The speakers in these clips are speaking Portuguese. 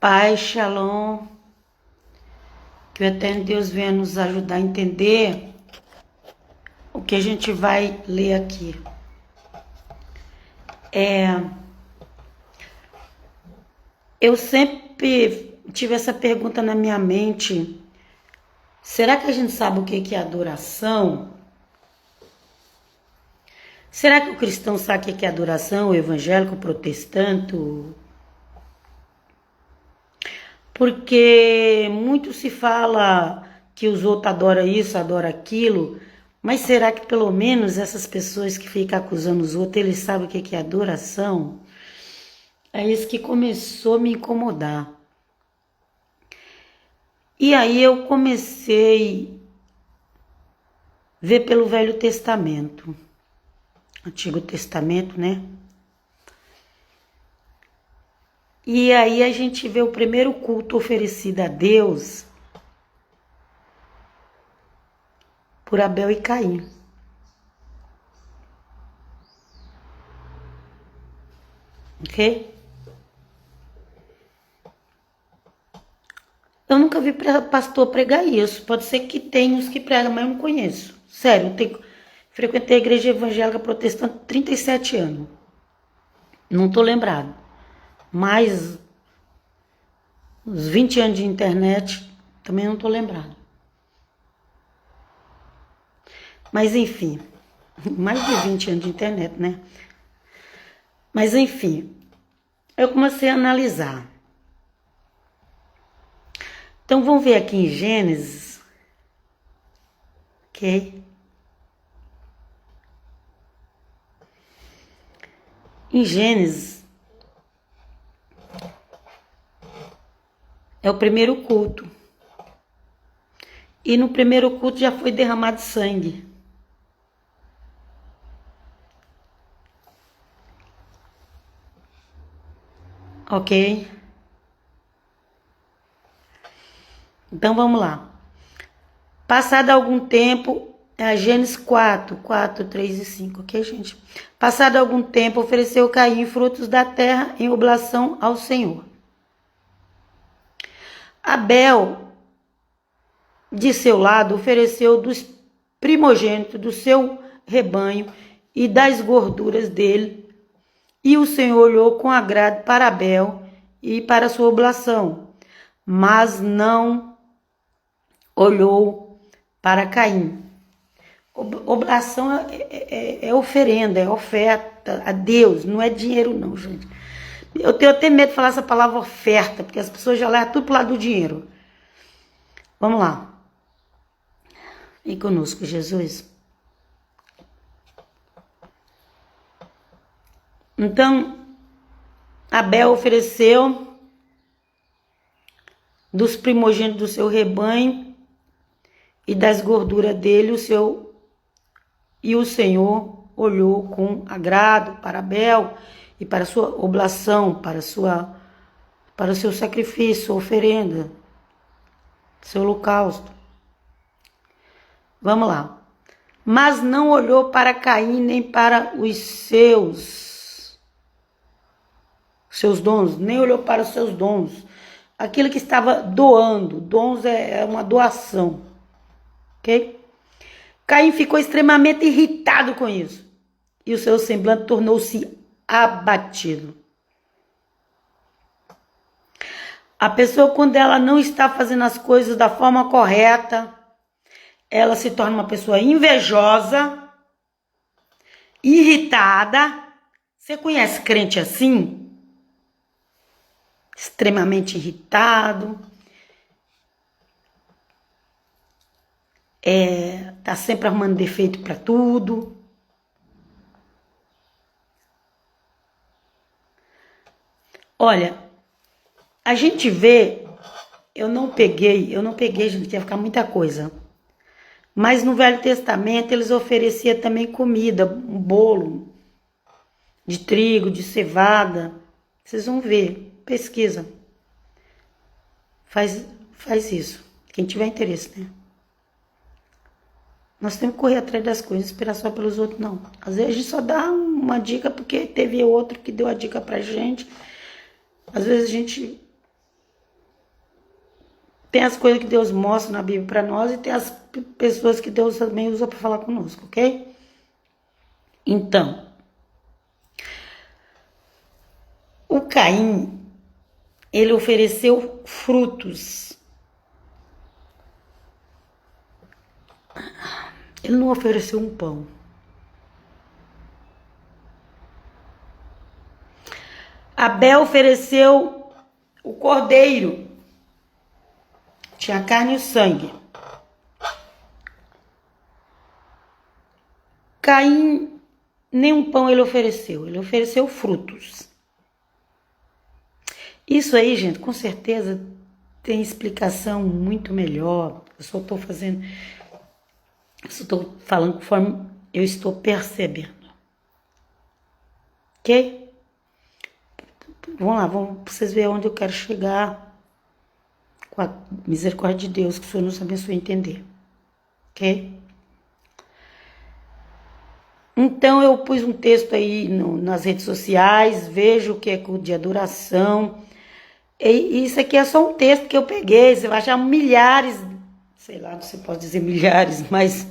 Pai, Shalom, que o Eterno Deus venha nos ajudar a entender o que a gente vai ler aqui. Eu sempre tive essa pergunta na minha mente: será que a gente sabe o que é adoração? Será que o cristão sabe o que é adoração, o evangélico, o protestante? Porque muito se fala que os outros adoram isso, adoram aquilo, mas será que pelo menos essas pessoas que ficam acusando os outros, eles sabem o que é adoração? É isso que começou a me incomodar. E aí eu comecei a ver pelo Velho Testamento, Antigo Testamento, né? E aí a gente vê o primeiro culto oferecido a Deus por Abel e Caim. Ok? Eu nunca vi pastor pregar isso. Pode ser que tenha os que pregam, mas eu não conheço. Sério, frequentei a igreja evangélica protestante há 37 anos. Não tô lembrado. Mais uns 20 anos de internet, também não tô lembrado. Mas enfim, mais de 20 anos de internet, né? Mas enfim, eu comecei a analisar. Então vamos ver aqui em Gênesis, ok? Em Gênesis é o primeiro culto. E no primeiro culto já foi derramado sangue. Ok? Então vamos lá. Passado algum tempo, Gênesis 4, 3 e 5, ok, gente? Passado algum tempo, ofereceu Caim frutos da terra em oblação ao Senhor. Abel, de seu lado, ofereceu dos primogênitos do seu rebanho e das gorduras dele. E o Senhor olhou com agrado para Abel e para sua oblação, mas não olhou para Caim. Oblação é oferenda, é oferta a Deus, não é dinheiro não, gente. Eu tenho até medo de falar essa palavra oferta, porque as pessoas já levam tudo pro lado do dinheiro. Vamos lá. Vem conosco, Jesus. Então, Abel ofereceu dos primogênitos do seu rebanho e das gorduras dele, e o Senhor olhou com agrado para Abel e para sua oblação, para o seu sacrifício, sua oferenda, seu holocausto. Vamos lá. Mas não olhou para Caim nem para os seus dons, nem olhou para os seus dons. Aquilo que estava doando. Dons é uma doação. Ok? Caim ficou extremamente irritado com isso. E o seu semblante tornou-se abatido. A pessoa, quando ela não está fazendo as coisas da forma correta, ela se torna uma pessoa invejosa, irritada. Você conhece crente assim? Extremamente irritado. Tá sempre arrumando defeito para tudo. Olha, a gente vê, eu não peguei, gente, que ia ficar muita coisa. Mas no Velho Testamento eles ofereciam também comida, um bolo de trigo, de cevada. Vocês vão ver, pesquisa. Faz isso, quem tiver interesse, né? Nós temos que correr atrás das coisas, esperar só pelos outros, não. Às vezes a gente só dá uma dica porque teve outro que deu a dica pra gente. Às vezes a gente Tem as coisas que Deus mostra na Bíblia para nós e tem as pessoas que Deus também usa para falar conosco, ok? Então, o Caim, ele ofereceu frutos. Ele não ofereceu um pão. Abel ofereceu o cordeiro. Tinha a carne e o sangue. Caim, nenhum pão ele ofereceu frutos. Isso aí, gente, com certeza tem explicação muito melhor. Eu só estou falando conforme eu estou percebendo. Ok? Vamos lá, vamos pra vocês verem onde eu quero chegar. Com a misericórdia de Deus, que o Senhor nos abençoe a entender. Ok? Então, eu pus um texto aí nas redes sociais, vejo o que é culto de adoração. E isso aqui é só um texto que eu peguei, você vai achar milhares, sei lá, não se pode dizer milhares, mas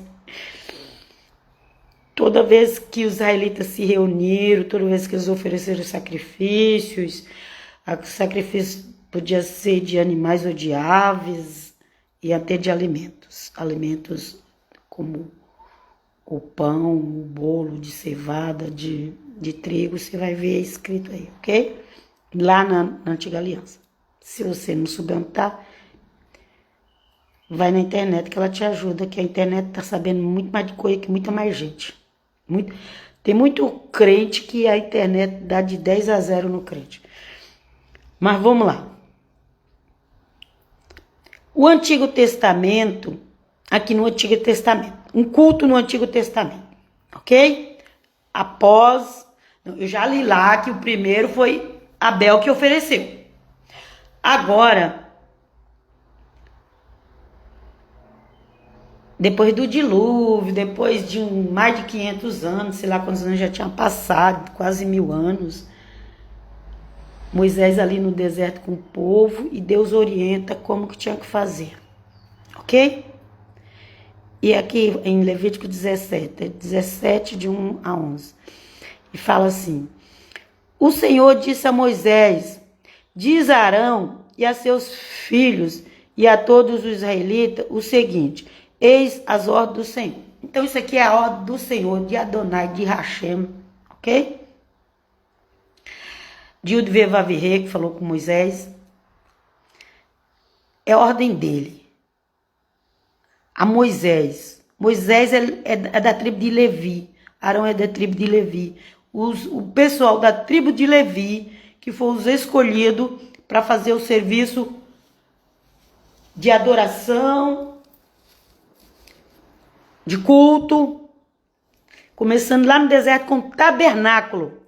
toda vez que os israelitas se reuniram, toda vez que eles ofereceram sacrifícios, o sacrifício podia ser de animais ou de aves e até de alimentos. Alimentos como o pão, o bolo de cevada, de trigo, você vai ver escrito aí, ok? Lá na Antiga Aliança. Se você não souber onde tá, vai na internet que ela te ajuda, que a internet tá sabendo muito mais de coisa que muita mais gente. Tem muito crente que a internet dá de 10-0 no crente. Mas vamos lá. O Antigo Testamento, aqui no Antigo Testamento, um culto no Antigo Testamento, ok? Eu já li lá que o primeiro foi Abel que ofereceu. Agora, depois do dilúvio, depois de mais de 500 anos, sei lá quantos anos já tinha passado, quase 1000 anos, Moisés ali no deserto com o povo e Deus orienta como que tinha que fazer, ok? E aqui em Levítico 17, de 1 a 11, e fala assim: o Senhor disse a Moisés: diz a Arão e a seus filhos e a todos os israelitas o seguinte: eis as ordens do Senhor. Então isso aqui é a ordem do Senhor, de Adonai, de Hashem, ok? De Udvevavirê, que falou com Moisés, é a ordem dele. A Moisés. Moisés é da tribo de Levi. Arão é da tribo de Levi. O pessoal da tribo de Levi, que foram os escolhidos para fazer o serviço de adoração, de culto, começando lá no deserto com o tabernáculo.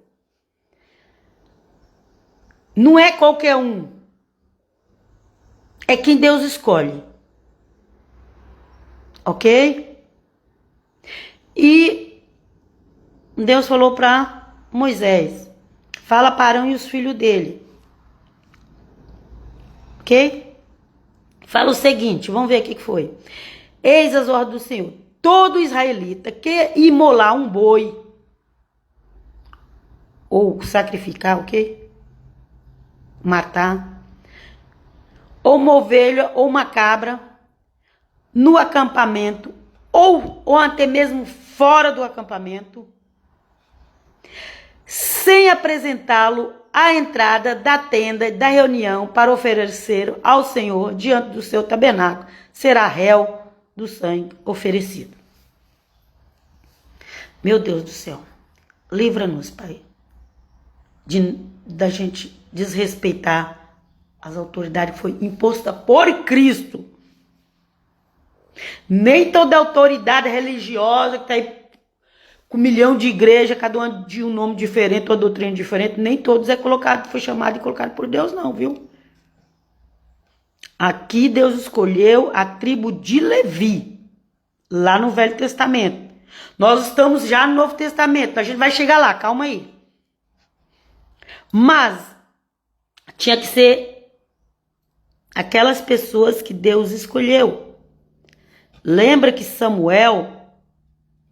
Não é qualquer um. É quem Deus escolhe. Ok? E Deus falou para Moisés: fala para Arão e os filhos dele. Ok? Fala o seguinte, vamos ver o que foi. Eis as ordens do Senhor: todo israelita que imolar um boi ou sacrificar, ok? Matar, ou uma ovelha ou uma cabra no acampamento ou até mesmo fora do acampamento, sem apresentá-lo à entrada da tenda da reunião para oferecer ao Senhor diante do seu tabernáculo, será réu do sangue oferecido. Meu Deus do céu, livra-nos, Pai, da gente desrespeitar as autoridades que foi imposta por Cristo. Nem toda autoridade religiosa que está aí com 1 milhão de igrejas, cada uma de um nome diferente, uma doutrina diferente, nem todos foi chamado e colocado por Deus, não, viu? Aqui Deus escolheu a tribo de Levi, lá no Velho Testamento. Nós estamos já no Novo Testamento, a gente vai chegar lá, calma aí. Mas tinha que ser aquelas pessoas que Deus escolheu. Lembra que Samuel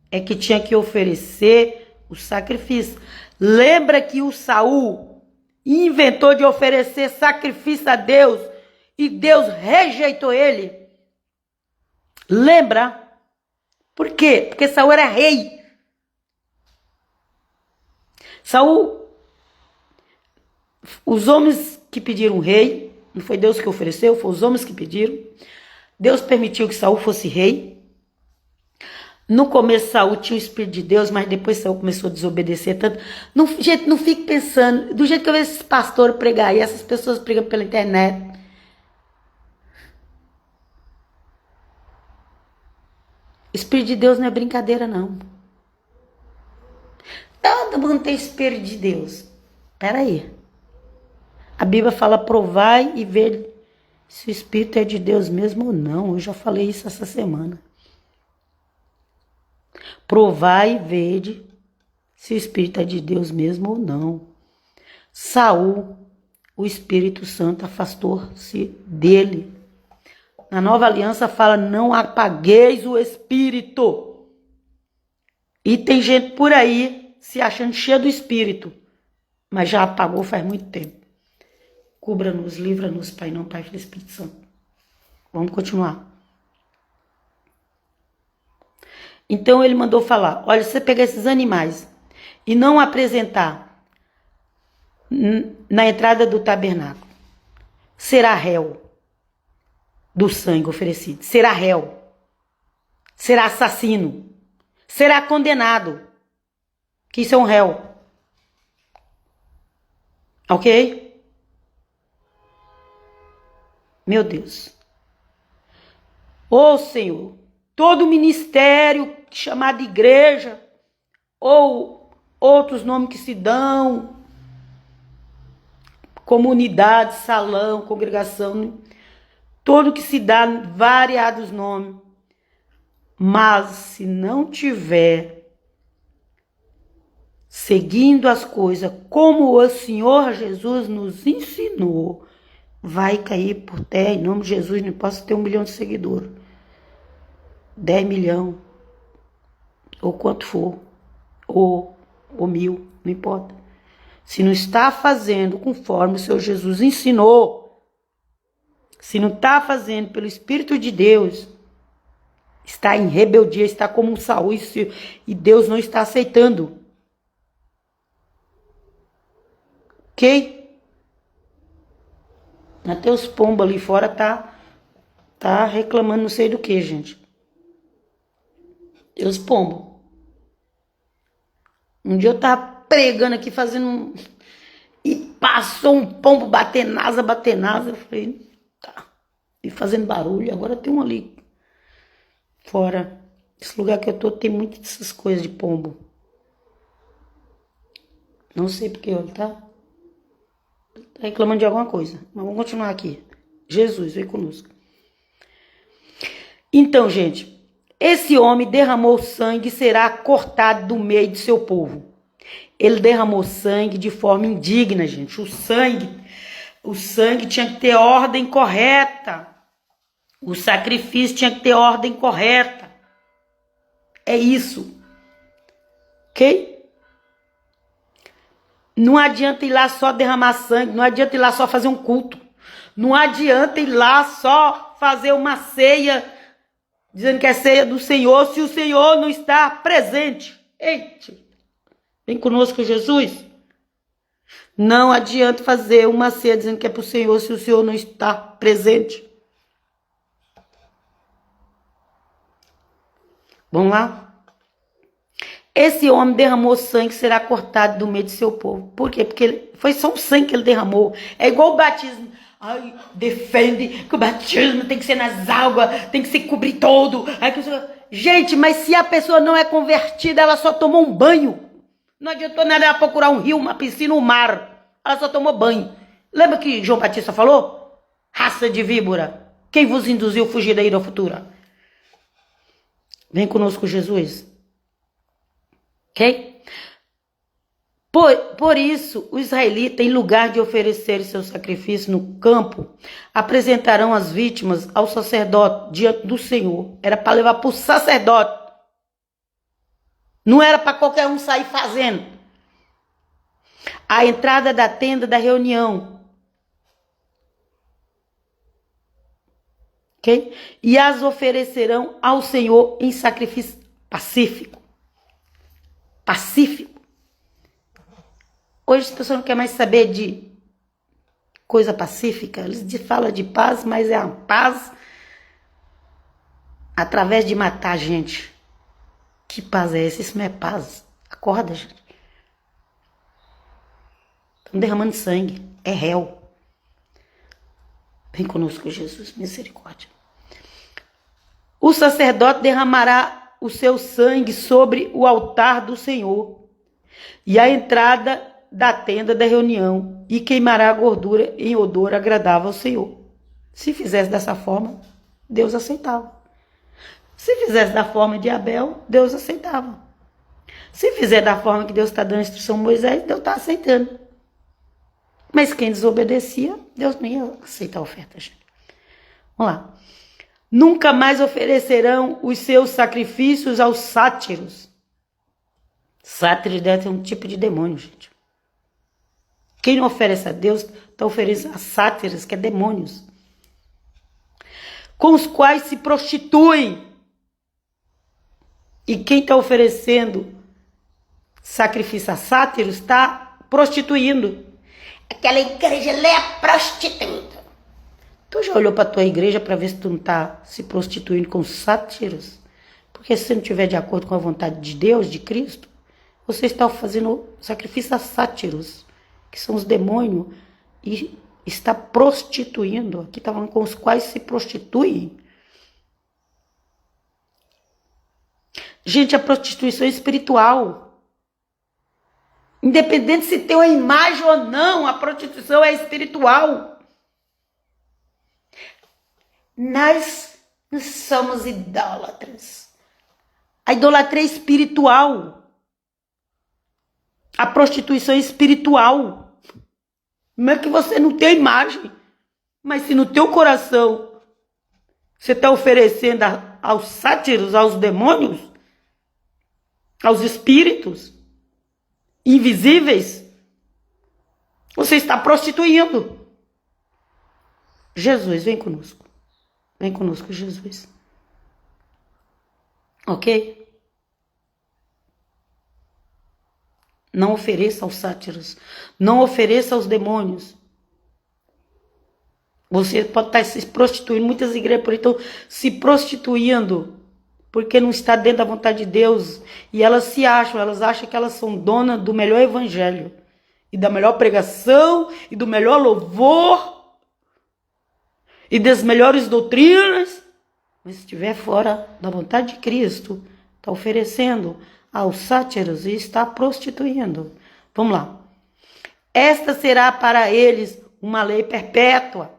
é que tinha que oferecer o sacrifício. Lembra que o Saul inventou de oferecer sacrifício a Deus e Deus rejeitou ele? Lembra? Por quê? Porque Saul era rei. Saul, os homens que pediram rei, não foi Deus que ofereceu, foi os homens que pediram. Deus permitiu que Saul fosse rei. No começo Saul tinha o Espírito de Deus, mas depois Saul começou a desobedecer tanto. Não, gente, não fique pensando, do jeito que eu vejo esses pastores pregar aí, essas pessoas pregam pela internet. O Espírito de Deus não é brincadeira, não. Todo mundo tem Espírito de Deus. Espera aí. A Bíblia fala, provai e ver se o Espírito é de Deus mesmo ou não. Eu já falei isso essa semana. Provai e vede se o Espírito é de Deus mesmo ou não. Saul, o Espírito Santo afastou-se dele. Na Nova Aliança fala, não apagueis o Espírito. E tem gente por aí se achando cheia do Espírito, mas já apagou faz muito tempo. Cubra-nos, livra-nos, Pai, não, Pai, Filho e Espírito Santo. Vamos continuar. Então ele mandou falar, olha, se você pegar esses animais e não apresentar na entrada do tabernáculo, será réu do sangue oferecido, será réu, será assassino, será condenado, que isso é um réu. Ok? Meu Deus. Ô Senhor, todo ministério chamado igreja, ou outros nomes que se dão, comunidade, salão, congregação, todo que se dá variados nomes, mas se não tiver seguindo as coisas como o Senhor Jesus nos ensinou, vai cair por terra. Em nome de Jesus, não posso ter 1 milhão de seguidores, 10 milhões, ou quanto for, ou 1000, não importa. Se não está fazendo conforme o Senhor Jesus ensinou, se não está fazendo pelo Espírito de Deus, está em rebeldia, está como um Saul, e Deus não está aceitando. Ok? Até os pombos ali fora tá reclamando não sei do que, gente. Deus pombos. Um dia eu tava pregando aqui, fazendo e passou um pombo bater nasa. Eu falei, tá. E fazendo barulho. Agora tem um ali fora. Esse lugar que eu tô tem muitas dessas coisas de pombo. Não sei porque, olha, tá reclamando de alguma coisa. Mas vamos continuar aqui. Jesus, vem conosco. Então, gente, esse homem derramou sangue e será cortado do meio de seu povo. Ele derramou sangue de forma indigna, gente. O sangue tinha que ter ordem correta. O sacrifício tinha que ter ordem correta. É isso. Ok? Não adianta ir lá só derramar sangue. Não adianta ir lá só fazer um culto. Não adianta ir lá só fazer uma ceia, dizendo que é ceia do Senhor, se o Senhor não está presente. Eita! Vem conosco, Jesus. Não adianta fazer uma ceia dizendo que é para o Senhor, se o Senhor não está presente. Vamos lá? Esse homem derramou sangue, será cortado do meio de seu povo. Por quê? Porque foi só um sangue que ele derramou. É igual o batismo. Ai, defende que o batismo tem que ser nas águas, tem que se cobrir todo. Gente, mas se a pessoa não é convertida, ela só tomou um banho. Não adiantou nada ela procurar um rio, uma piscina, um mar. Ela só tomou banho. Lembra que João Batista falou? Raça de víbora, quem vos induziu a fugir da ira futura? Vem conosco, Jesus. Ok? Por isso, o israelita, em lugar de oferecer seu sacrifício no campo, apresentarão as vítimas ao sacerdote diante do Senhor. Era para levar para o sacerdote. Não era para qualquer um sair fazendo. A entrada da tenda da reunião. Ok? E as oferecerão ao Senhor em sacrifício pacífico. Pacífico. Hoje as pessoas não querem mais saber de coisa pacífica. Eles falam de paz, mas é uma paz através de matar gente. Que paz é essa? Isso não é paz. Acorda, gente. Estão derramando sangue. É réu. Vem conosco, Jesus. Misericórdia. O sacerdote derramará o seu sangue sobre o altar do Senhor e a entrada da tenda da reunião e queimará a gordura em odor agradável ao Senhor. Se fizesse dessa forma, Deus aceitava. Se fizesse da forma de Abel, Deus aceitava. Se fizer da forma que Deus está dando a instrução a Moisés, Deus está aceitando. Mas quem desobedecia, Deus não ia aceitar a oferta, gente. Vamos lá. Nunca mais oferecerão os seus sacrifícios aos sátiros. Sátiros deve ser um tipo de demônio, gente. Quem não oferece a Deus, está oferecendo a sátiros, que é demônios. Com os quais se prostituem. E quem está oferecendo sacrifício a sátiros está prostituindo. Aquela igreja ali é prostituta. Tu já olhou para tua igreja para ver se tu não está se prostituindo com sátiros? Porque se você não estiver de acordo com a vontade de Deus, de Cristo, você está fazendo sacrifício a sátiros, que são os demônios, e está prostituindo. Aqui está falando com os quais se prostituem. Gente, a prostituição é espiritual. Independente se tem uma imagem ou não, a prostituição é espiritual. Nós somos idólatras. A idolatria é espiritual. A prostituição é espiritual. Não é que você não tem imagem, mas se no teu coração você está oferecendo aos sátiros, aos demônios, aos espíritos invisíveis, você está prostituindo. Jesus, vem conosco. Vem conosco, Jesus. Ok? Não ofereça aos sátiros. Não ofereça aos demônios. Você pode estar se prostituindo. Muitas igrejas por aí estão se prostituindo porque não está dentro da vontade de Deus. E elas acham que elas são donas do melhor evangelho. E da melhor pregação. E do melhor louvor. E das melhores doutrinas. Mas se estiver fora da vontade de Cristo, está oferecendo aos sátiros e está prostituindo. Vamos lá. Esta será para eles uma lei perpétua.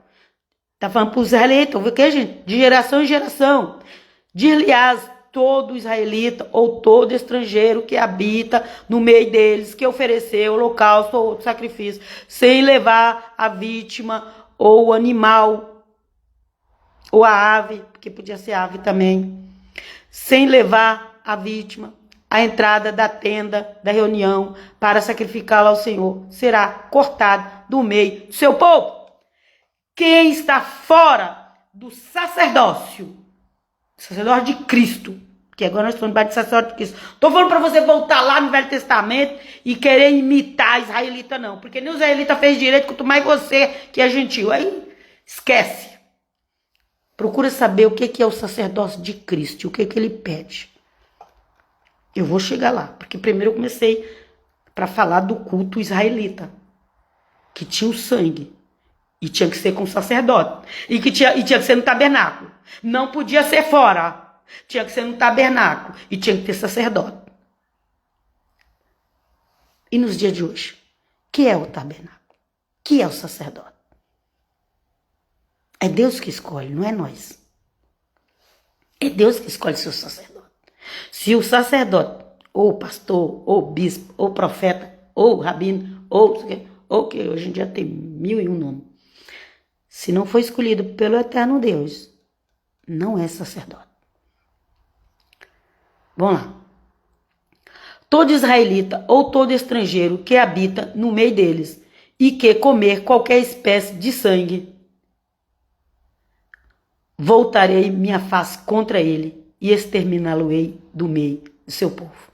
Está falando para os israelitas, o que, gente? De geração em geração. Dir-lhe-ás todo israelita ou todo estrangeiro que habita no meio deles, que ofereceu holocausto ou outro sacrifício, sem levar a vítima ou o animal, ou a ave, porque podia ser ave também, sem levar a vítima, a entrada da tenda da reunião para sacrificá-la ao Senhor, será cortado do meio do seu povo. Quem está fora do sacerdócio de Cristo, que agora nós estamos debaixo do sacerdócio de Cristo. Estou falando para você voltar lá no Velho Testamento e querer imitar a israelita, não, porque nem o israelita fez direito, quanto mais você que é gentil. Aí esquece. Procura saber o que é o sacerdócio de Cristo e o que ele pede. Eu vou chegar lá, porque primeiro eu comecei para falar do culto israelita, que tinha o sangue, e tinha que ser com o sacerdote, e tinha que ser no tabernáculo. Não podia ser fora, tinha que ser no tabernáculo, e tinha que ter sacerdote. E nos dias de hoje, que é o tabernáculo? Que é o sacerdote? É Deus que escolhe, não é nós. É Deus que escolhe seu sacerdote. Se o sacerdote, ou pastor, ou bispo, ou profeta, ou rabino, ou que hoje em dia tem 1001 nomes. Se não foi escolhido pelo eterno Deus, não é sacerdote. Vamos lá. Todo israelita ou todo estrangeiro que habita no meio deles e que comer qualquer espécie de sangue, voltarei minha face contra ele e exterminá-lo-ei do meio do seu povo.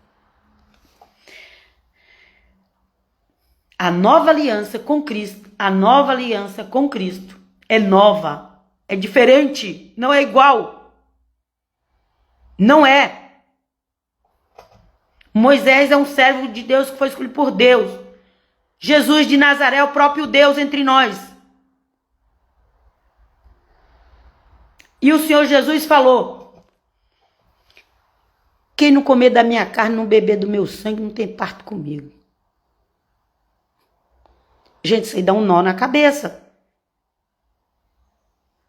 A nova aliança com Cristo, é nova, é diferente, não é igual. Não é. Moisés é um servo de Deus que foi escolhido por Deus. Jesus de Nazaré é o próprio Deus entre nós. E o Senhor Jesus falou: quem não comer da minha carne, não beber do meu sangue, não tem parte comigo. Gente, isso aí dá um nó na cabeça.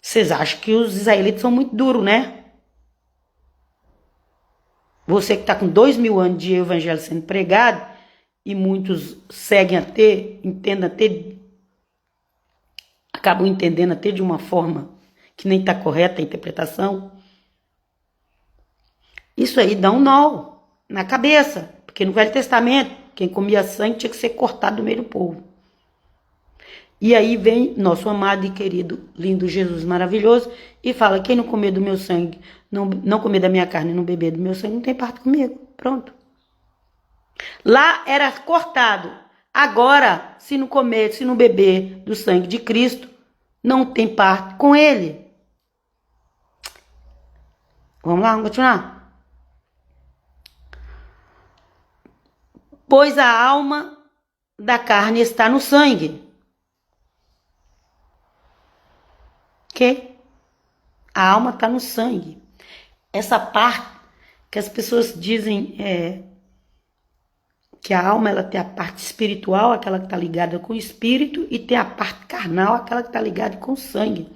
Vocês acham que os israelitas são muito duros, né? Você que está com 2000 anos de evangelho sendo pregado, e muitos seguem até, acabam entendendo até de uma forma que nem está correta a interpretação. Isso aí dá um nó na cabeça, porque no Velho Testamento, quem comia sangue tinha que ser cortado do meio do povo. E aí vem nosso amado e querido, lindo Jesus maravilhoso e fala: quem não comer do meu sangue, não comer da minha carne e não beber do meu sangue, não tem parte comigo. Pronto. Lá era cortado. Agora, se não comer, se não beber do sangue de Cristo, não tem parte com ele. Vamos lá, vamos continuar. Pois a alma da carne está no sangue. Que a alma está no sangue. Essa parte que as pessoas dizem que a alma ela tem a parte espiritual, aquela que está ligada com o espírito, e tem a parte carnal, aquela que está ligada com o sangue.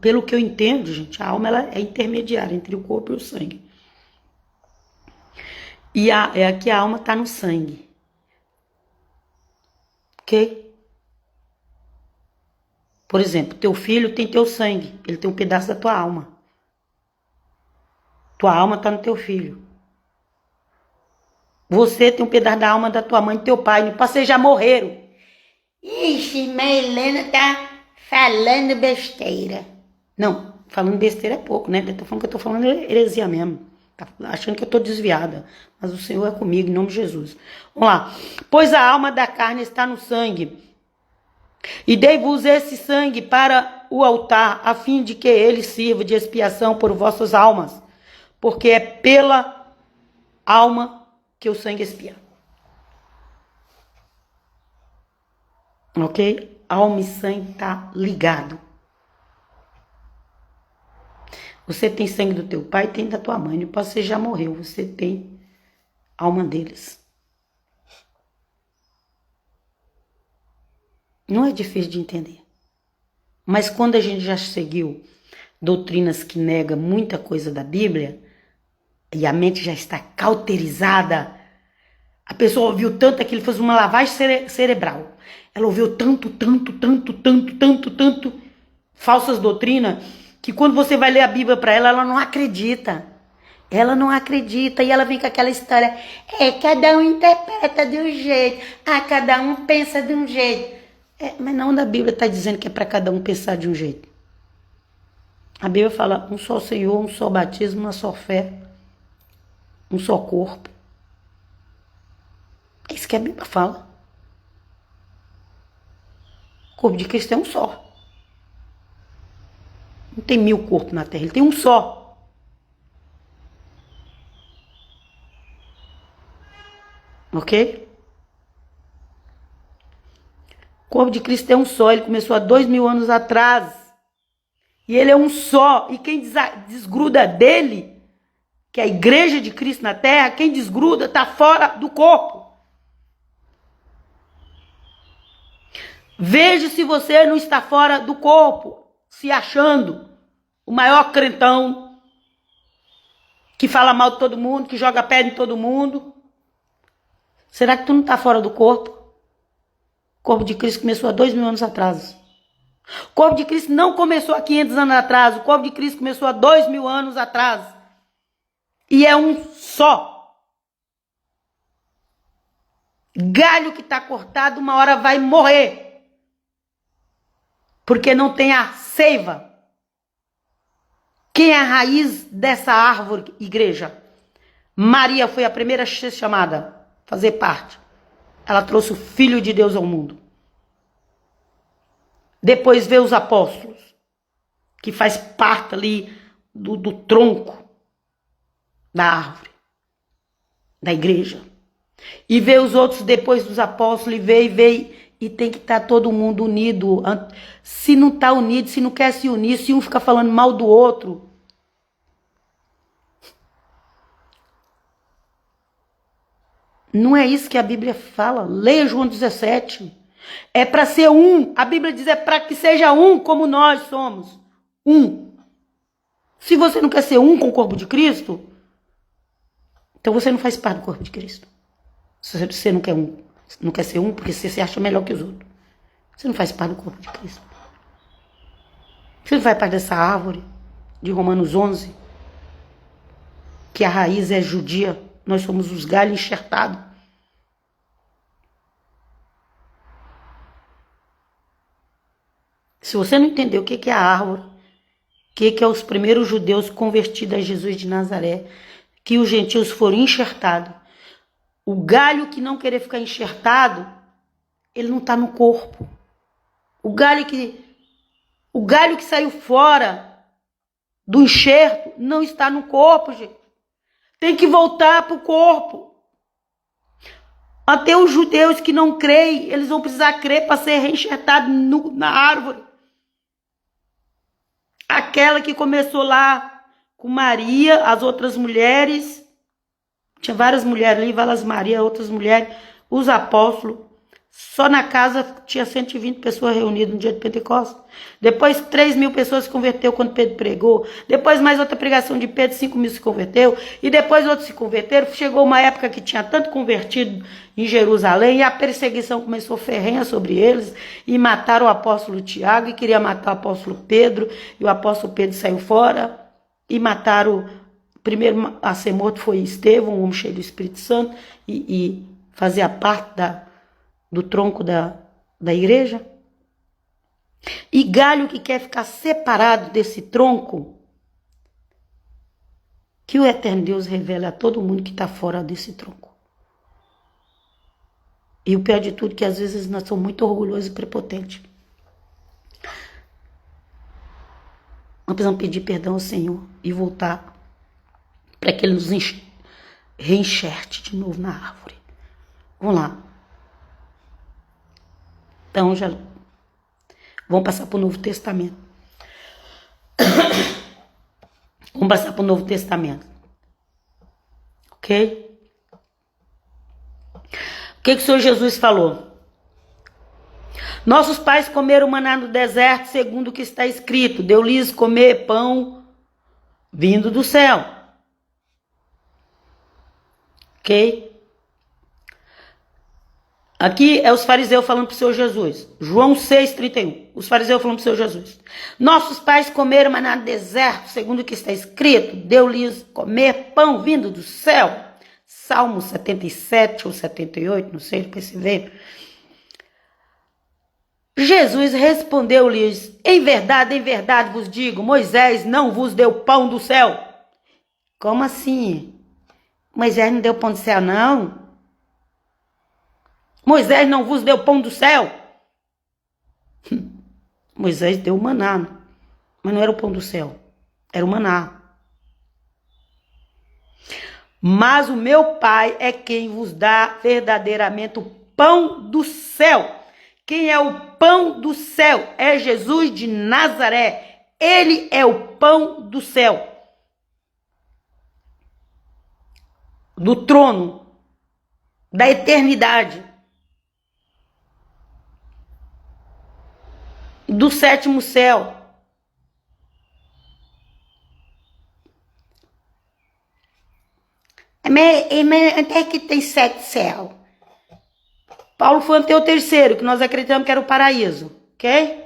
Pelo que eu entendo, gente, a alma ela é intermediária entre o corpo e o sangue. E aqui a alma está no sangue. Ok? Por exemplo, teu filho tem teu sangue, ele tem um pedaço da tua alma. Tua alma está no teu filho. Você tem um pedaço da alma da tua mãe e do teu pai. Vocês já morreram. Ixi, mas Helena tá falando besteira. Não, falando besteira é pouco, né? Eu tô falando que eu tô falando heresia mesmo. Tá achando que eu tô desviada. Mas o Senhor é comigo, em nome de Jesus. Vamos lá. Pois a alma da carne está no sangue. E dei-vos esse sangue para o altar, a fim de que ele sirva de expiação por vossas almas. Porque é pela alma que o sangue expia. Ok? Alma e sangue tá ligado. Você tem sangue do teu pai, tem da tua mãe. Você já morreu, você tem alma deles. Não é difícil de entender. Mas quando a gente já seguiu doutrinas que negam muita coisa da Bíblia, e a mente já está cauterizada, a pessoa ouviu tanto aquilo, fez uma lavagem cerebral. Ela ouviu tanto falsas doutrinas, que quando você vai ler a Bíblia para ela, ela não acredita. Ela não acredita e ela vem com aquela história. Cada um interpreta de um jeito. Cada um pensa de um jeito. Mas não, a Bíblia está dizendo que é para cada um pensar de um jeito. A Bíblia fala: um só Senhor, um só batismo, uma só fé, um só corpo. É isso que a Bíblia fala. O corpo de Cristo é um só. Não tem 1000 corpos na terra, ele tem um só. Ok? O corpo de Cristo é um só, ele começou há 2000 anos atrás. E ele é um só. E quem desgruda dele, que é a igreja de Cristo na terra, quem desgruda está fora do corpo. Veja se você não está fora do corpo, se achando o maior crentão, que fala mal de todo mundo, que joga pedra em todo mundo. Será que tu não está fora do corpo? O corpo de Cristo começou há 2000 anos atrás. O corpo de Cristo não começou há 500 anos atrás. O corpo de Cristo começou há 2000 anos atrás. E é um só. Galho que está cortado, uma hora vai morrer. Porque não tem a seiva. Quem é a raiz dessa árvore, igreja? Maria foi a primeira a ser chamada, fazer parte. Ela trouxe o Filho de Deus ao mundo. Depois veio os apóstolos, que faz parte ali do tronco da árvore, da igreja. E veio os outros depois dos apóstolos, e veio, e tem que estar todo mundo unido. Se não está unido, se não quer se unir, se um fica falando mal do outro. Não é isso que a Bíblia fala. Leia João 17. É para ser um. A Bíblia diz é para que seja um como nós somos. Um. Se você não quer ser um com o corpo de Cristo, então você não faz parte do corpo de Cristo. Se você não quer um, não quer ser um porque você se acha melhor que os outros. Você não faz parte do corpo de Cristo. Você não faz parte dessa árvore de Romanos 11, que a raiz é judia. Nós somos os galhos enxertados. Se você não entender o que é a árvore, o que é os primeiros judeus convertidos a Jesus de Nazaré, que os gentios foram enxertados, o galho que não querer ficar enxertado, ele não está no corpo. O galho que saiu fora do enxerto não está no corpo, gente. Tem que voltar para o corpo. Até os judeus que não creem, eles vão precisar crer para ser reenxertados na árvore. Aquela que começou lá com Maria, as outras mulheres. Tinha várias mulheres ali, várias Maria, outras mulheres. Os apóstolos. Só na casa tinha 120 pessoas reunidas no dia de Pentecostes. Depois 3.000 pessoas se converteu quando Pedro pregou. Depois mais outra pregação de Pedro, 5.000 se converteu. E depois outros se converteram. Chegou uma época que tinha tanto convertido em Jerusalém. E a perseguição começou ferrenha sobre eles. E mataram o apóstolo Tiago. E queria matar o apóstolo Pedro. E o apóstolo Pedro saiu fora. E mataram. Primeiro a ser morto foi Estevão, um homem cheio do Espírito Santo. E fazia parte do tronco da igreja. E galho que quer ficar separado desse tronco, que o eterno Deus revele a todo mundo que está fora desse tronco. E o pior de tudo é que às vezes nós somos muito orgulhosos e prepotentes. Nós precisamos pedir perdão ao Senhor e voltar para que Ele nos reenxerte de novo na árvore. Vamos lá. Então, já vamos passar para o Novo Testamento. Vamos passar para o Novo Testamento. Ok? O que o Senhor Jesus falou? Nossos pais comeram maná no deserto, segundo o que está escrito. Deu-lhes comer pão vindo do céu. Ok? Aqui é os fariseus falando para o Senhor Jesus. João 6,31. Os fariseus falando para o Senhor Jesus. Nossos pais comeram maná no deserto, segundo o que está escrito. Deu-lhes comer pão vindo do céu. Salmo 77 ou 78, não sei, depois você vê. Jesus respondeu-lhes: em verdade vos digo, Moisés não vos deu pão do céu. Como assim? Moisés não deu pão do céu, não? Moisés não vos deu pão do céu? Moisés deu o maná, mas não era o pão do céu, era o maná. Mas o meu Pai é quem vos dá verdadeiramente o pão do céu. Quem é o pão do céu? É Jesus de Nazaré. Ele é o pão do céu. Do trono, da eternidade. Do sétimo céu. Mas onde é que tem 7 céus? Paulo foi até o terceiro, que nós acreditamos que era o paraíso, ok?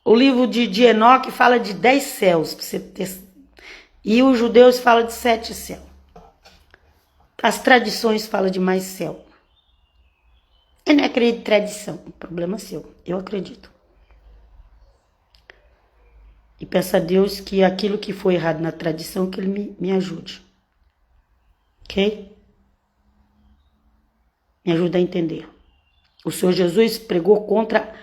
O livro de Enoque fala de 10 céus, pra você ter... e os judeus falam de 7 céus. As tradições falam de mais céu. Eu não acredito em tradição, o problema é seu, eu acredito. E peço a Deus que aquilo que foi errado na tradição, que Ele me ajude. Ok? Me ajuda a entender. O Senhor Jesus pregou contra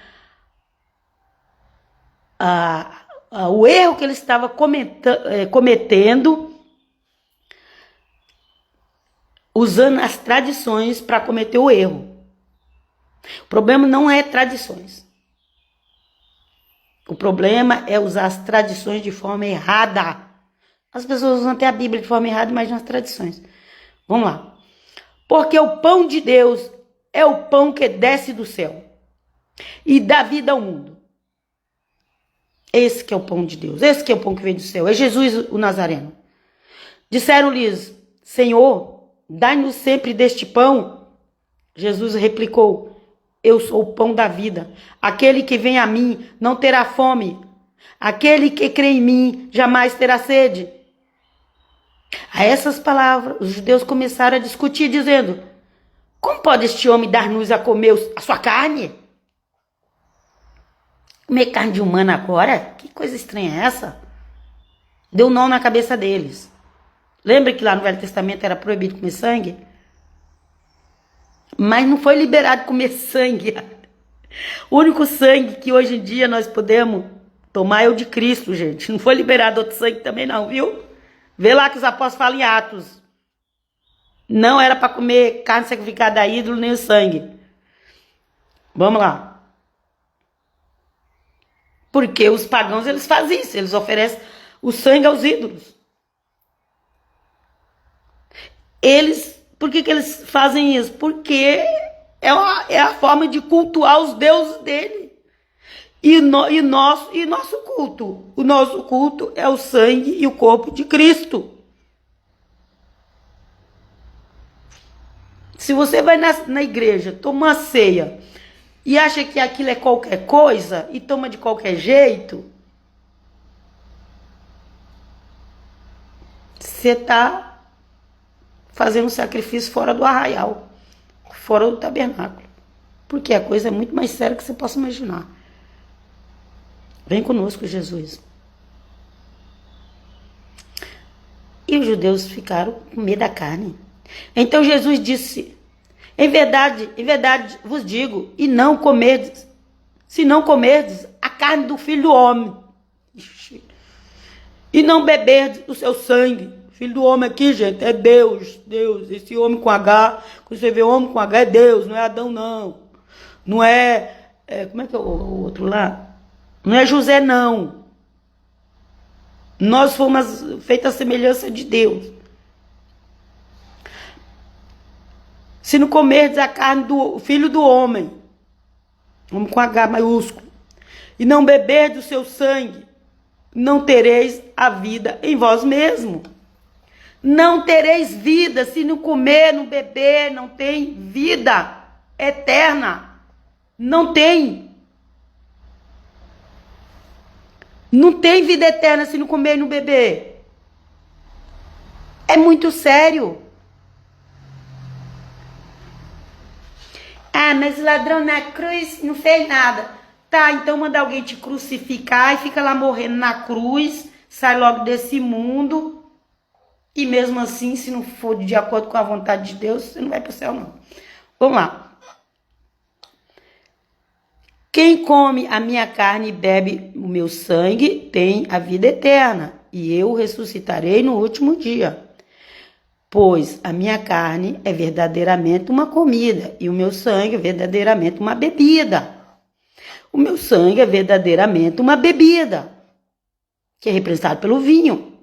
o erro que ele estava cometendo, usando as tradições para cometer o erro. O problema não é tradições. O problema é usar as tradições de forma errada. As pessoas usam até a Bíblia de forma errada, mas nas tradições. Vamos lá. Porque o pão de Deus é o pão que desce do céu e dá vida ao mundo. Esse que é o pão de Deus. Esse que é o pão que vem do céu. É Jesus o Nazareno. Disseram-lhes: Senhor, dai-nos sempre deste pão. Jesus replicou: eu sou o pão da vida. Aquele que vem a mim não terá fome. Aquele que crê em mim jamais terá sede. A essas palavras, os judeus começaram a discutir, dizendo: como pode este homem dar-nos a comer a sua carne? Comer carne de humana agora? Que coisa estranha é essa? Deu um nó na cabeça deles. Lembra que lá no Velho Testamento era proibido comer sangue? Mas não foi liberado comer sangue. O único sangue que hoje em dia nós podemos tomar é o de Cristo, gente. Não foi liberado outro sangue também não, viu? Vê lá que os apóstolos falam em Atos. Não era para comer carne sacrificada a ídolo nem o sangue. Vamos lá. Porque os pagãos, eles fazem isso. Eles oferecem o sangue aos ídolos. Por que eles fazem isso? Porque é a forma de cultuar os deuses dele. E nosso culto. O nosso culto é o sangue e o corpo de Cristo. Se você vai na igreja, toma uma ceia e acha que aquilo é qualquer coisa e toma de qualquer jeito, você está fazendo um sacrifício fora do arraial, fora do tabernáculo. Porque a coisa é muito mais séria que você possa imaginar. Vem conosco, Jesus. E os judeus ficaram com medo da carne. Então Jesus disse: em verdade vos digo, se não comerdes a carne do Filho do Homem, e não beberdes o seu sangue. Filho do homem aqui, gente, é Deus. Esse homem com H, quando você vê homem com H, é Deus, não é Adão, não. Não como é que é o outro lá? Não é José, não. Nós fomos feitos à semelhança de Deus. Se não comerdes a carne do Filho do Homem, homem com H maiúsculo, e não beberdes o seu sangue, não tereis a vida em vós mesmo. Não tereis vida. Se não comer, não beber, não tem vida eterna. Não tem. Não tem vida eterna se não comer e não beber. É muito sério. Ah, mas o ladrão na cruz não fez nada. Tá, então manda alguém te crucificar e fica lá morrendo na cruz, sai logo desse mundo. E mesmo assim, se não for de acordo com a vontade de Deus, você não vai para o céu, não. Vamos lá. Quem come a minha carne e bebe o meu sangue tem a vida eterna, e eu ressuscitarei no último dia. Pois a minha carne é verdadeiramente uma comida, e o meu sangue é verdadeiramente uma bebida. O meu sangue é verdadeiramente uma bebida, que é representado pelo vinho.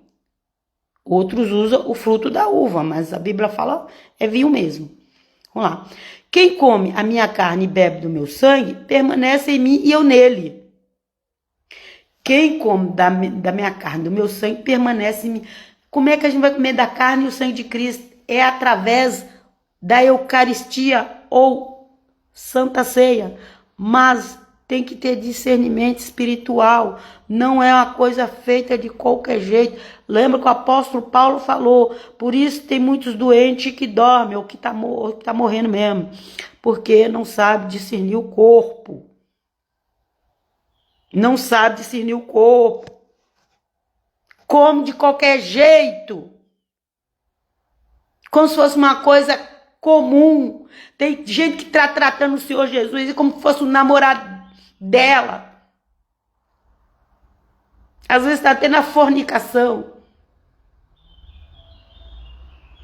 Outros usam o fruto da uva, mas a Bíblia fala é vinho mesmo. Vamos lá. Quem come a minha carne e bebe do meu sangue, permanece em mim e eu nele. Quem come da minha carne, do meu sangue, permanece em mim. Como é que a gente vai comer da carne e o sangue de Cristo? É através da Eucaristia ou Santa Ceia. Mas tem que ter discernimento espiritual. Não é uma coisa feita de qualquer jeito. Lembra que o apóstolo Paulo falou, por isso tem muitos doentes que dormem, ou que tá morrendo mesmo, porque não sabe discernir o corpo. Não sabe discernir o corpo. Come de qualquer jeito. Como se fosse uma coisa comum. Tem gente que está tratando o Senhor Jesus como se fosse um namorado dela. Às vezes está tendo a fornicação.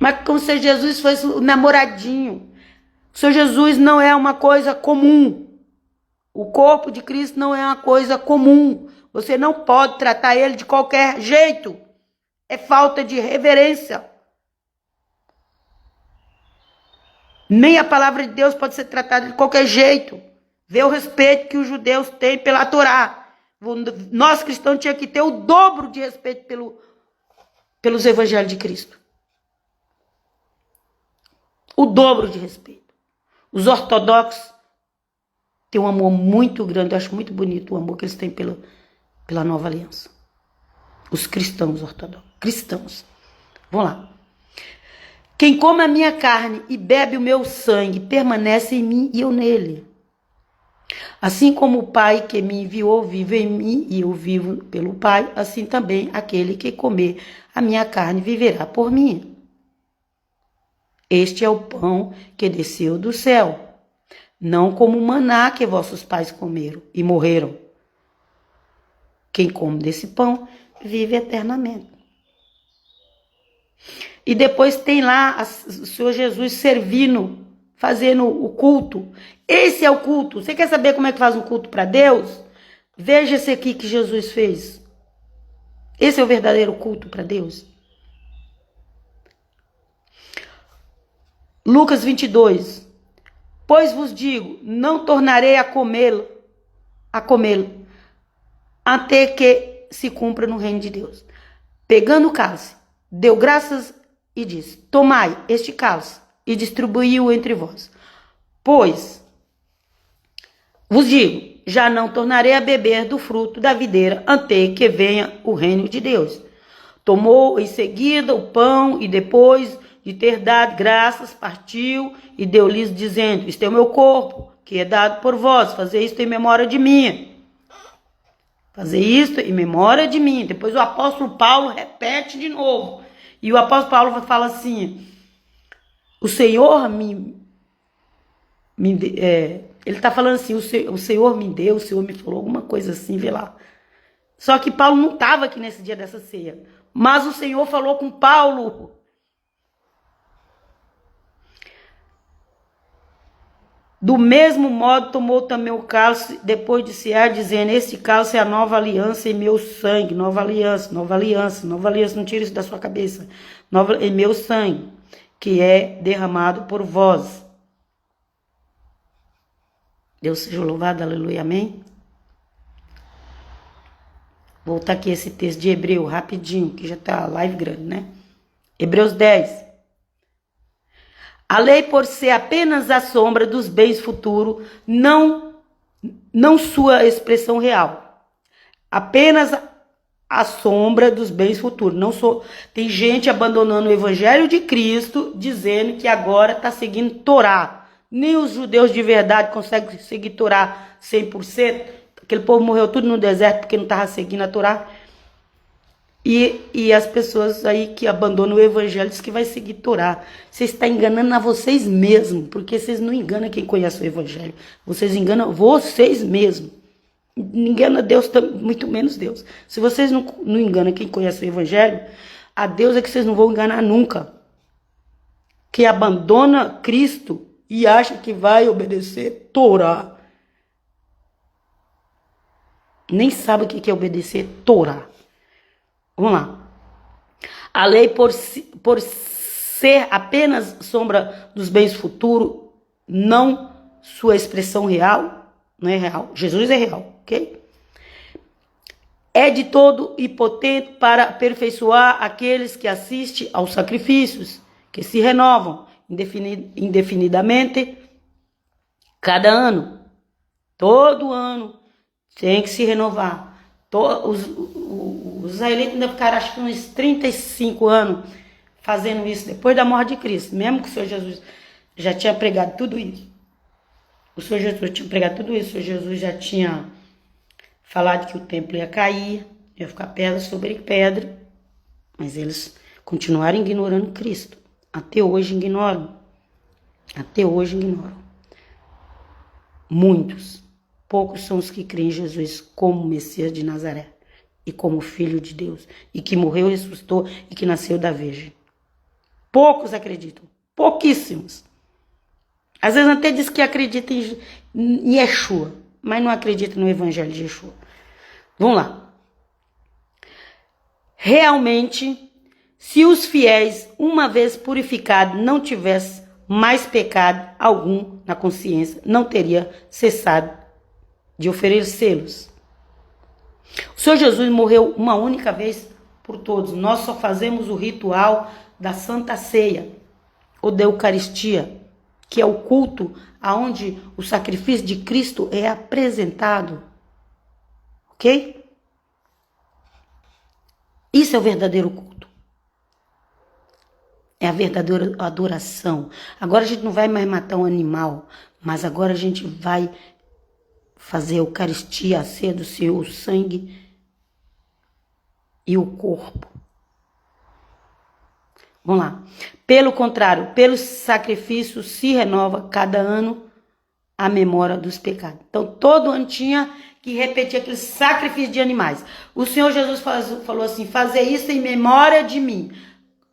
Mas como se Jesus fosse o namoradinho. O Senhor Jesus não é uma coisa comum. O corpo de Cristo não é uma coisa comum. Você não pode tratar ele de qualquer jeito. É falta de reverência. Nem a palavra de Deus pode ser tratada de qualquer jeito. Vê o respeito que os judeus têm pela Torá. Nós cristãos tínhamos que ter o dobro de respeito pelos evangelhos de Cristo. O dobro de respeito. Os ortodoxos têm um amor muito grande. Eu acho muito bonito o amor que eles têm pela nova aliança. Os cristãos ortodoxos. Cristãos. Vamos lá. Quem come a minha carne e bebe o meu sangue permanece em mim e eu nele. Assim como o Pai que me enviou vive em mim e eu vivo pelo Pai, assim também aquele que comer a minha carne viverá por mim. Este é o pão que desceu do céu, não como o maná que vossos pais comeram e morreram. Quem come desse pão vive eternamente. E depois tem lá o Senhor Jesus servindo, fazendo o culto. Esse é o culto. Você quer saber como é que faz um culto para Deus? Veja esse aqui que Jesus fez. Esse é o verdadeiro culto para Deus. Lucas 22. Pois vos digo, não tornarei a comê-lo, até que se cumpra no reino de Deus. Pegando o cálice, deu graças e disse, tomai este cálice e distribuiu entre vós. Pois, vos digo, já não tornarei a beber do fruto da videira até que venha o reino de Deus. Tomou em seguida o pão e depois de ter dado graças, partiu e deu-lhes dizendo, este é o meu corpo, que é dado por vós, fazer isto em memória de mim. Fazer isto em memória de mim. Depois o apóstolo Paulo repete de novo. E o apóstolo Paulo fala assim, o Senhor ele está falando assim, o Senhor me deu, o Senhor me falou, alguma coisa assim, vê lá. Só que Paulo não estava aqui nesse dia dessa ceia. Mas o Senhor falou com Paulo. Do mesmo modo tomou também o cálice, depois de cear, dizendo, este cálice é a nova aliança em meu sangue. Nova aliança, nova aliança, nova aliança. Não tira isso da sua cabeça. Nova em meu sangue, que é derramado por vós. Deus seja louvado, aleluia, amém? Vou voltar aqui esse texto de Hebreu, rapidinho, que já está a live grande, né? Hebreus 10. A lei, por ser apenas a sombra dos bens futuros, não sua expressão real. Apenas a sombra dos bens futuros. Tem gente abandonando o evangelho de Cristo, dizendo que agora está seguindo Torá. Nem os judeus de verdade conseguem seguir Torá 100%. Aquele povo morreu tudo no deserto porque não estava seguindo a Torá. E as pessoas aí que abandonam o evangelho dizem que vai seguir Torá. Vocês estão enganando a vocês mesmos, porque vocês não enganam quem conhece o evangelho. Vocês enganam vocês mesmos. Não engana Deus, muito menos Deus. Se vocês não enganam quem conhece o evangelho, a Deus é que vocês não vão enganar nunca. Que abandona Cristo e acha que vai obedecer Torá. Nem sabe o que é obedecer Torá. Vamos lá. A lei, por ser apenas sombra dos bens futuros, não sua expressão real, não é real. Jesus é real, ok? é de todo e potente para aperfeiçoar aqueles que assistem aos sacrifícios, que se renovam indefinidamente cada ano. Todo ano tem que se renovar. Os israelitas ainda ficaram, acho que uns 35 anos fazendo isso depois da morte de Cristo, mesmo que o Senhor Jesus já tinha pregado tudo isso. O Senhor Jesus tinha pregado tudo isso, o Senhor Jesus já tinha falado que o templo ia cair, ia ficar pedra sobre pedra, mas eles continuaram ignorando Cristo. Até hoje ignoram. Até hoje ignoram. Muitos. Poucos são os que creem em Jesus como Messias de Nazaré e como Filho de Deus, e que morreu, ressuscitou e que nasceu da Virgem. Poucos acreditam. Pouquíssimos. Às vezes até diz que acredita em Yeshua, mas não acredita no Evangelho de Yeshua. Vamos lá. Realmente, se os fiéis, uma vez purificados, não tivessem mais pecado algum na consciência, não teria cessado de oferecê-los. O Senhor Jesus morreu uma única vez por todos. Nós só fazemos o ritual da Santa Ceia, ou da Eucaristia, que é o culto onde o sacrifício de Cristo é apresentado. Ok? Isso é o verdadeiro culto. É a verdadeira adoração. Agora a gente não vai mais matar um animal, mas agora a gente vai fazer a Eucaristia, a ceia do Senhor, o sangue e o corpo. Vamos lá. Pelo contrário, pelo sacrifício se renova cada ano a memória dos pecados. Então, todo ano tinha que repetir aquele sacrifício de animais. O Senhor Jesus falou assim, fazer isso em memória de mim.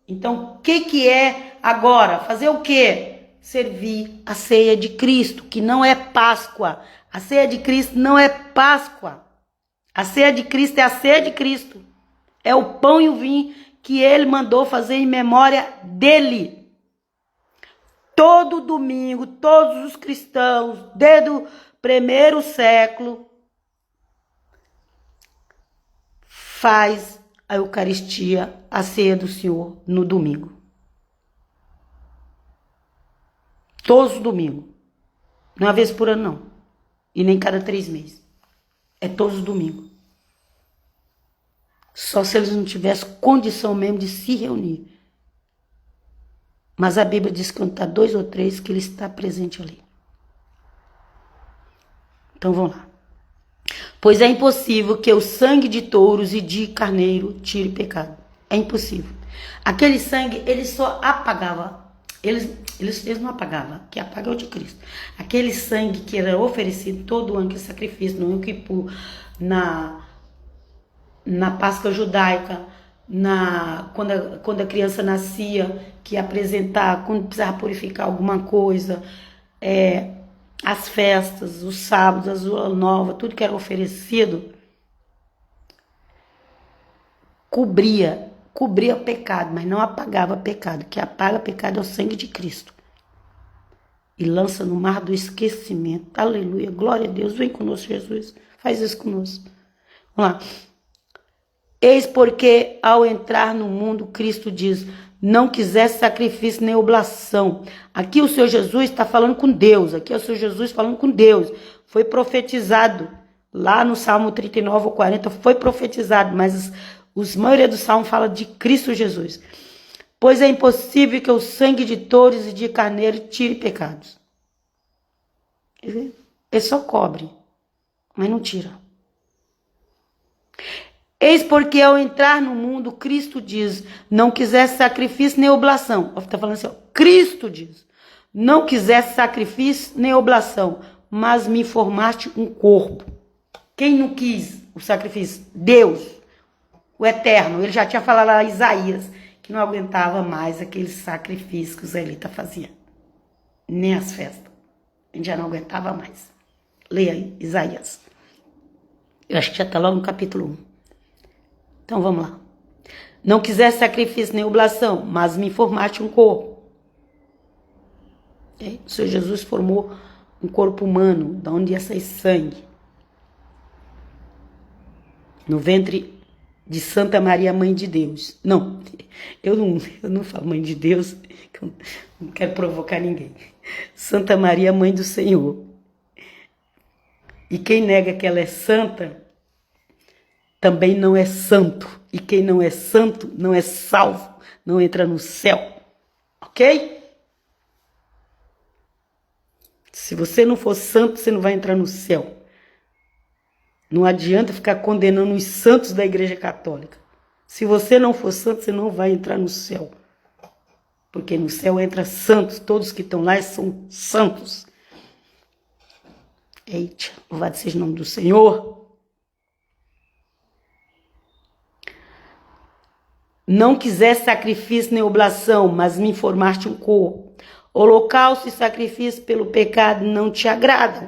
Então, o que é agora? Fazer o quê? Servir a ceia de Cristo, que não é Páscoa. A ceia de Cristo não é Páscoa. A ceia de Cristo é a ceia de Cristo. É o pão e o vinho que ele mandou fazer em memória dele. Todo domingo, todos os cristãos, desde o primeiro século, faz a Eucaristia, a ceia do Senhor, no domingo. Todos os domingos. Não é uma vez por ano, não. E nem cada 3 meses. É todos os domingos. Só se eles não tivessem condição mesmo de se reunir. Mas a Bíblia diz que quando está 2 ou 3, que ele está presente ali. Então vamos lá. Pois é impossível que o sangue de touros e de carneiro tire pecado. É impossível. Aquele sangue, ele só apagava. Eles não apagavam. Que apaga é o de Cristo. Aquele sangue que era oferecido todo ano, que sacrifício no Yom Kippur, na Páscoa judaica, quando a criança nascia, que ia apresentar, quando precisava purificar alguma coisa, as festas, os sábados, as lua nova, tudo que era oferecido, cobria pecado, mas não apagava pecado. O que apaga pecado é o sangue de Cristo. E lança no mar do esquecimento. Aleluia, glória a Deus, vem conosco, Jesus, faz isso conosco. Vamos lá. Eis porque ao entrar no mundo, Cristo diz, não quisesse sacrifício nem oblação. Aqui o Senhor Jesus está falando com Deus. Aqui é o Senhor Jesus falando com Deus. Foi profetizado. Lá no Salmo 39 ou 40 foi profetizado. Mas a maioria do Salmo fala de Cristo Jesus. Pois é impossível que o sangue de touros e de carneiro tire pecados. Ele só cobre, mas não tira. Eis porque ao entrar no mundo, Cristo diz, não quisesse sacrifício nem oblação. Está falando assim, ó, Cristo diz, não quisesse sacrifício nem oblação, mas me formaste um corpo. Quem não quis o sacrifício? Deus, o Eterno. Ele já tinha falado lá a Isaías, que não aguentava mais aquele sacrifício que os israelitas faziam. Nem as festas. A gente já não aguentava mais. Leia aí, Isaías. Eu acho que já está logo no capítulo 1. Então vamos lá. Não quisesse sacrifício nem oblação, mas me formaste um corpo. O Senhor Jesus formou um corpo humano, de onde ia sair sangue. no ventre de Santa Maria, Mãe de Deus. Não, eu não falo Mãe de Deus, que eu não quero provocar ninguém. Santa Maria, Mãe do Senhor. E quem nega que ela é santa, também não é santo. E quem não é santo, não é salvo, não entra no céu. Ok? Se você não for santo, você não vai entrar no céu. Não adianta ficar condenando os santos da Igreja Católica. Se você não for santo, você não vai entrar no céu. Porque no céu entra santos, todos que estão lá são santos. Eita, louvado seja o nome do Senhor. Não quiseste sacrifício nem oblação, mas me informaste um corpo. Holocausto e sacrifício pelo pecado não te agradam.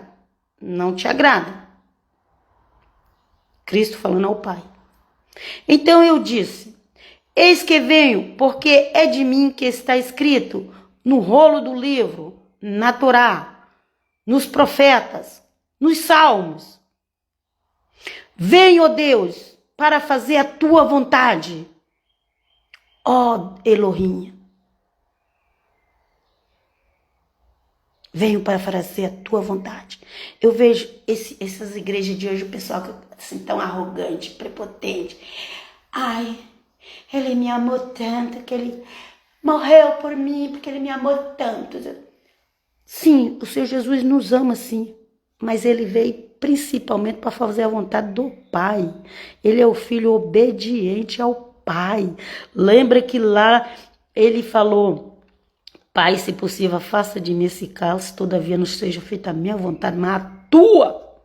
Não te agradam. Cristo falando ao Pai. Então eu disse, eis que venho, porque é de mim que está escrito no rolo do livro, na Torá, nos profetas, nos salmos. Venho, ó Deus, para fazer a tua vontade, ó Elohim. Venho para fazer a tua vontade. Eu vejo essas igrejas de hoje, o pessoal assim, tão arrogante, prepotente. Ai, ele me amou tanto, que ele morreu por mim, porque ele me amou tanto. Sim, o Senhor Jesus nos ama, sim. Mas ele veio principalmente para fazer a vontade do Pai. Ele é o filho obediente ao Pai. Lembra que lá ele falou... Pai, se possível, faça de mim esse cálice, todavia não seja feita a minha vontade, mas a tua.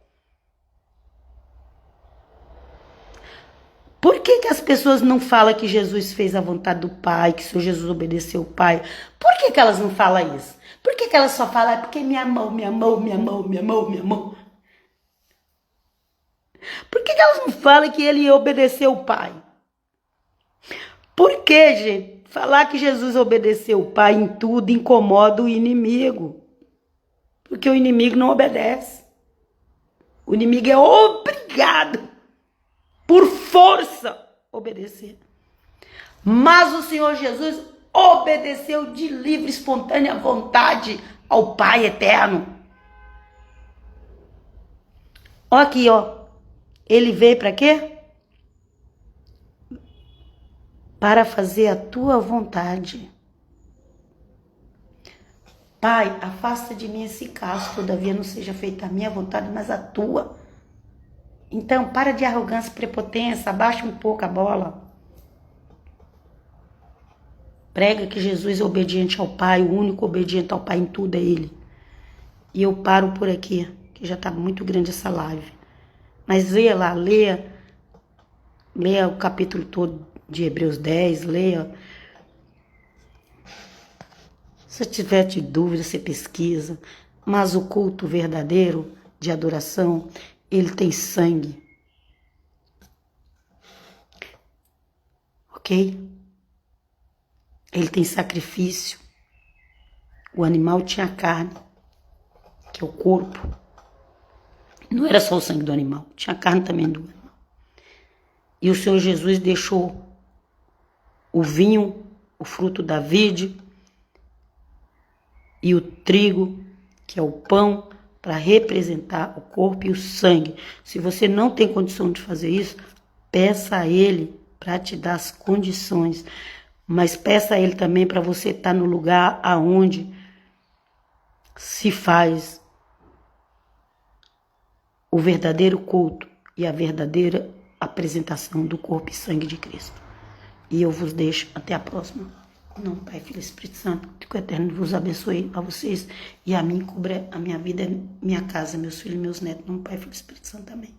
Por que as pessoas não falam que Jesus fez a vontade do Pai, que o Senhor Jesus obedeceu o Pai? Por que elas não falam isso? Por que elas só falam, porque me amou, me amou, me amou, me amou, me amou? Por que elas não falam que ele obedeceu o Pai? Por que, gente? Falar que Jesus obedeceu o Pai em tudo incomoda o inimigo. Porque o inimigo não obedece. O inimigo é obrigado, por força, a obedecer. Mas o Senhor Jesus obedeceu de livre, espontânea vontade ao Pai eterno. Ó aqui, ó. Ele veio para quê? Para fazer a tua vontade. Pai, afasta de mim esse cálice, todavia não seja feita a minha vontade, mas a tua. Então, para de arrogância e prepotência, abaixa um pouco a bola. Prega que Jesus é obediente ao Pai, o único obediente ao Pai em tudo é Ele. E eu paro por aqui, que já está muito grande essa live. Mas leia lá, leia o capítulo todo de Hebreus 10, leia. Se tiver de dúvida, você pesquisa. Mas o culto verdadeiro de adoração, ele tem sangue. Ok? Ele tem sacrifício. O animal tinha carne, que é o corpo. Não era só o sangue do animal, tinha carne também do animal. E o Senhor Jesus deixou o vinho, o fruto da vide, e o trigo, que é o pão, para representar o corpo e o sangue. Se você não tem condição de fazer isso, peça a Ele para te dar as condições. Mas peça a Ele também para você estar no lugar aonde se faz o verdadeiro culto e a verdadeira apresentação do corpo e sangue de Cristo. E eu vos deixo até a próxima. Não, Pai, Filho e Espírito Santo, que o Eterno vos abençoe a vocês e a mim, cubra a minha vida, minha casa, meus filhos e meus netos. Não, Pai, Filho e Espírito Santo, amém.